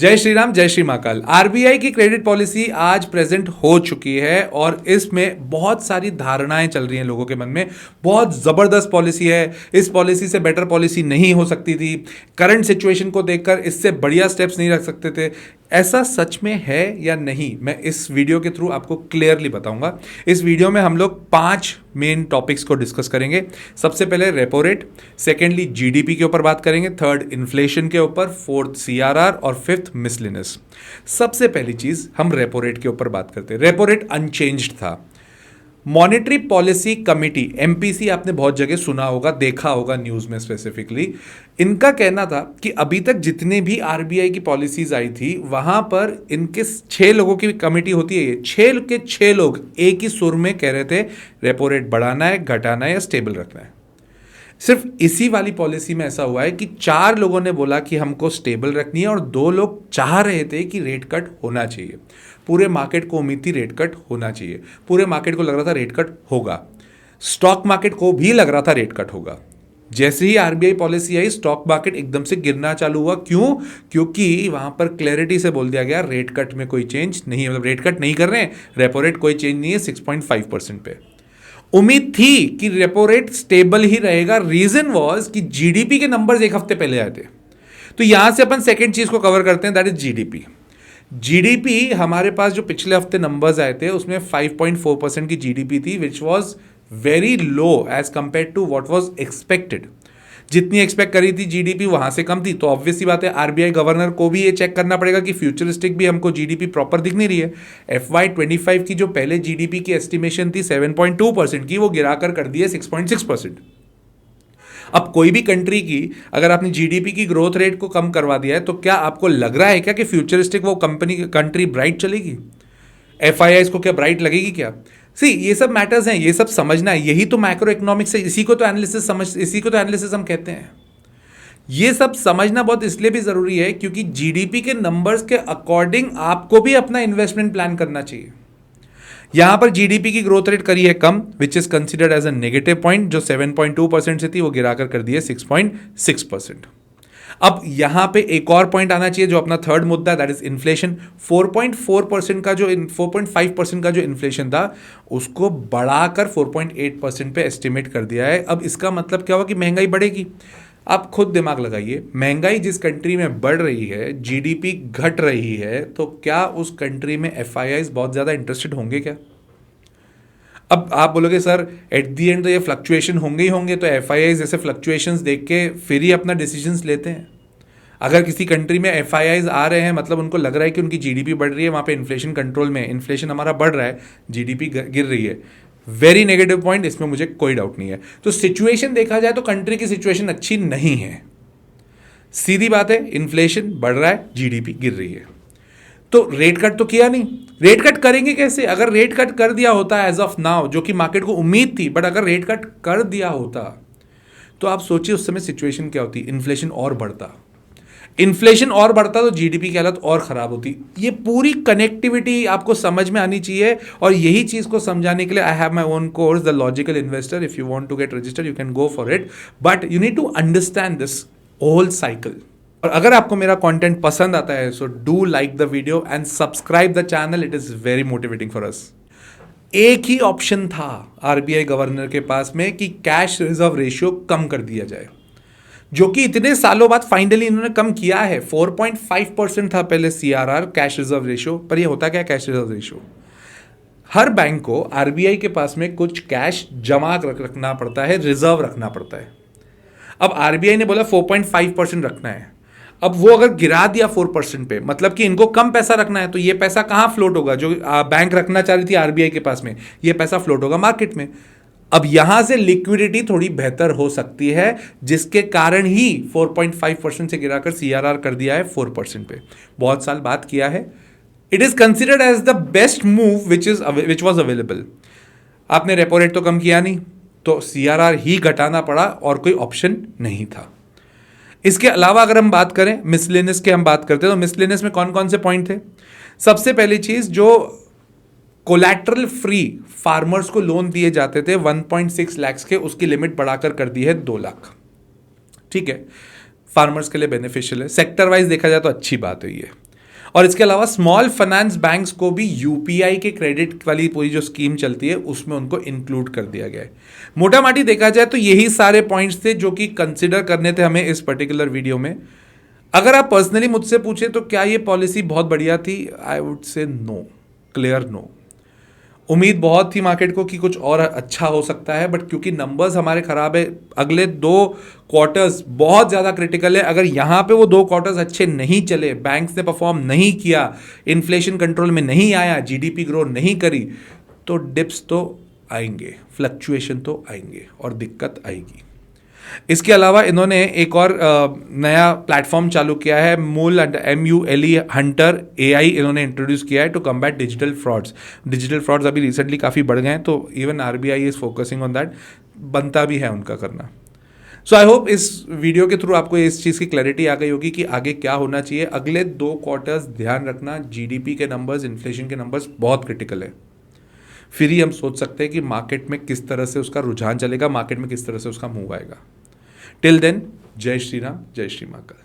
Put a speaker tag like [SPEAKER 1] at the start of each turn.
[SPEAKER 1] जय श्री राम, जय श्री महाकाल। आरबीआई की क्रेडिट पॉलिसी आज प्रेजेंट हो चुकी है और इसमें बहुत सारी धारणाएं चल रही हैं लोगों के मन में। बहुत जबरदस्त पॉलिसी है, इस पॉलिसी से बेटर पॉलिसी नहीं हो सकती थी, करंट सिचुएशन को देखकर इससे बढ़िया स्टेप्स नहीं रख सकते थे। ऐसा सच में है या नहीं, मैं इस वीडियो के थ्रू आपको क्लियरली बताऊंगा। इस वीडियो में हम लोग 5 मेन टॉपिक्स को डिस्कस करेंगे। सबसे पहले रेपो रेट, सेकेंडली जीडीपी के ऊपर बात करेंगे, थर्ड इन्फ्लेशन के ऊपर, फोर्थ सीआरआर और फिफ्थ मिसलेनियस। सबसे पहली चीज हम रेपो रेट के ऊपर बात करते हैं। रेपो रेट अनचेंज्ड था। मॉनेटरी पॉलिसी कमिटी एमपीसी आपने बहुत जगह सुना होगा, देखा होगा न्यूज में स्पेसिफिकली। इनका कहना था कि अभी तक जितने भी आरबीआई की पॉलिसीज आई थी वहां पर इनके 6 लोगों की कमिटी होती है। ये 6 के 6 लोग एक ही सुर में कह रहे थे रेपो रेट बढ़ाना है, घटाना है या स्टेबल रखना है। सिर्फ इसी वाली पॉलिसी में ऐसा हुआ है कि 4 लोगों ने बोला कि हमको स्टेबल रखनी है और 2 लोग चाह रहे थे कि रेट कट होना चाहिए। पूरे मार्केट को उम्मीद थी रेट कट होना चाहिए, पूरे मार्केट को लग रहा था रेट कट होगा, स्टॉक मार्केट को भी लग रहा था रेट कट होगा। जैसे ही आरबीआई पॉलिसी आई, स्टॉक मार्केट एकदम से गिरना चालू हुआ। क्यों? क्योंकि वहां पर क्लैरिटी से बोल दिया गया रेट कट में कोई चेंज नहीं है, मतलब रेट कट नहीं कर रहे हैं, रेपो रेट कोई चेंज नहीं है 6.5% पे। उम्मीद थी कि रेपो रेट स्टेबल ही रहेगा। रीजन वाज कि जीडीपी के नंबर्स एक हफ्ते पहले आए थे। तो यहां से अपन सेकंड चीज को कवर करते हैं, दैट इज जीडीपी। जीडीपी हमारे पास जो पिछले हफ्ते नंबर्स आए थे उसमें 5.4% की जीडीपी थी, which was very low as compare to what was expected. जितनी एक्सपेक्ट करी थी जीडीपी वहां से कम थी। तो ऑब्वियस सी बात है, आरबीआई गवर्नर को भी ये चेक करना पड़ेगा कि फ्यूचरिस्टिक भी हमको जीडीपी प्रॉपर दिख नहीं रही है। FY25 की जो पहले जीडीपी की एस्टिमेशन थी 7.2% की, वो गिराकर कर दी है 6.6%। अब कोई भी कंट्री की अगर आपने जीडीपी की ग्रोथ रेट को कम करवा दिया है तो क्या आपको लग रहा है क्या कि फ्यूचरिस्टिक वो कंट्री ब्राइट चलेगी? एफआईआई को क्या ब्राइट लगेगी क्या? ये सब मैटर्स हैं, ये सब समझना है। यही तो मैक्रो इकोनॉमिक्स है, इसी को तो एनालिसिस हम कहते हैं। ये सब समझना बहुत इसलिए भी जरूरी है क्योंकि जीडीपी के नंबर्स के अकॉर्डिंग आपको भी अपना इन्वेस्टमेंट प्लान करना चाहिए। यहां पर जीडीपी की ग्रोथ रेट करी है कम, which is considered as a negative point. जो 7.2% से थी वो गिराकर कर दी है 6.6%। अब यहां पे एक और पॉइंट आना चाहिए जो अपना थर्ड मुद्दा, दैट इज इन्फ्लेशन। 4.4% का जो 4.5% का जो इन्फ्लेशन था उसको बढ़ाकर 4.8% पे एस्टिमेट कर दिया है। अब इसका मतलब क्या हुआ कि महंगाई बढ़ेगी। आप खुद दिमाग लगाइए, महंगाई जिस कंट्री में बढ़ रही है, जीडीपी घट रही है, तो क्या उस कंट्री में एफआईआईज बहुत ज्यादा इंटरेस्टेड होंगे क्या? अब आप बोलोगे सर एट दी एंड तो ये फ्लक्चुएशन होंगे ही होंगे, तो एफआईआईज जैसे फ्लक्चुएशंस देख के फिर ही अपना डिसीजंस लेते हैं। अगर किसी कंट्री में एफआईआईज आ रहे हैं मतलब उनको लग रहा है कि उनकी जीडीपी बढ़ रही है, वहां पे इन्फ्लेशन कंट्रोल में, इन्फ्लेशन हमारा बढ़ रहा है, जीडीपी गिर रही है, वेरी नेगेटिव पॉइंट, इसमें मुझे कोई डाउट नहीं है। तो सिचुएशन देखा जाए तो कंट्री की सिचुएशन अच्छी नहीं है, सीधी बात है। इन्फ्लेशन बढ़ रहा है, जीडीपी गिर रही है, तो रेट कट तो किया नहीं। रेट कट करेंगे कैसे? अगर रेट कट कर दिया होता एज ऑफ नाउ, जो कि मार्केट को उम्मीद थी, बट अगर रेट कट कर दिया होता तो आप सोचिए उस समय सिचुएशन क्या होती। इन्फ्लेशन और बढ़ता तो जीडीपी की हालत और खराब होती। ये पूरी कनेक्टिविटी आपको समझ में आनी चाहिए और यही चीज को समझाने के लिए I have my own course, the logical investor. If you want to get registered you can go for it, but you need to understand this whole cycle. और अगर आपको मेरा कंटेंट पसंद आता है so do like the video and subscribe the channel, it is very motivating for us. एक ही option था आरबीआई गवर्नर के पास में कि कैश रिजर्व रेशियो कम कर दिया जाए, जो कि इतने सालों बाद फाइनली इन्होंने कम किया है। 4.5% था पहले सीआरआर, कैश रिजर्व रेशियो। पर ये होता क्या कैश रिजर्व रेशियो? हर बैंक को आरबीआई के पास में कुछ कैश जमा रखना पड़ता है, रिजर्व रखना पड़ता है। अब आरबीआई ने बोला 4.5% रखना है। अब वो अगर गिरा दिया 4% पे, मतलब कि इनको कम पैसा रखना है, तो ये पैसा कहां फ्लोट होगा? जो बैंक रखना चाह रही थी आरबीआई के पास में, ये पैसा फ्लोट होगा मार्केट में। अब यहां से लिक्विडिटी थोड़ी बेहतर हो सकती है, जिसके कारण ही 4.5% से गिराकर सीआरआर कर दिया है 4% पे। बहुत साल बात किया है। It is considered as the best move which was available. आपने रेपो रेट तो कम किया नहीं, तो सीआरआर ही घटाना पड़ा और कोई ऑप्शन नहीं था। इसके अलावा अगर हम बात करें मिसलेनियस के, हम बात करते हैं तो मिसलेनियस में कौन कौन से पॉइंट थे? सबसे पहली चीज, जो कोलैटरल फ्री फार्मर्स को लोन दिए जाते थे 1.6 लाख के, उसकी लिमिट बढ़ाकर कर दी है 2 लाख। ठीक है, फार्मर्स के लिए बेनिफिशियल है, सेक्टर वाइज देखा जाए तो अच्छी बात है ये। और इसके अलावा स्मॉल फाइनेंस बैंक्स को भी यूपीआई के क्रेडिट वाली पूरी जो स्कीम चलती है उसमें उनको इंक्लूड कर दिया गया है। मोटा माटी देखा जाए तो यही सारे पॉइंट्स थे जो कि कंसिडर करने थे हमें इस पर्टिकुलर वीडियो में। अगर आप पर्सनली मुझसे पूछे तो क्या ये पॉलिसी बहुत बढ़िया थी, I would say no, clear no. उम्मीद बहुत थी मार्केट को कि कुछ और अच्छा हो सकता है, बट क्योंकि नंबर्स हमारे खराब है, अगले 2 क्वार्टर्स बहुत ज़्यादा क्रिटिकल है। अगर यहाँ पे वो 2 क्वार्टर्स अच्छे नहीं चले, बैंक्स ने परफॉर्म नहीं किया, इन्फ्लेशन कंट्रोल में नहीं आया, जीडीपी ग्रो नहीं करी, तो डिप्स तो आएंगे, फ्लक्चुएशन तो आएंगे और दिक्कत आएगी। इसके अलावा इन्होंने एक और नया प्लेटफॉर्म चालू किया है, MULE हंटर AI इन्होंने इंट्रोड्यूस किया है to combat digital frauds. Digital frauds अभी रिसेंटली काफ़ी बढ़ गए हैं, तो even RBI is focusing on that, बनता भी है उनका करना। सो आई होप इस वीडियो के थ्रू आपको इस चीज़ की क्लैरिटी आ गई होगी कि आगे क्या होना चाहिए। अगले 2 क्वार्टर्स ध्यान रखना, GDP के नंबर्स, इन्फ्लेशन के नंबर्स बहुत क्रिटिकल है। फिर ही हम सोच सकते हैं कि मार्केट में किस तरह से उसका रुझान चलेगा, मार्केट में किस तरह से उसका मूव आएगा। टिल देन, जय श्री राम, जय श्री महाकाल।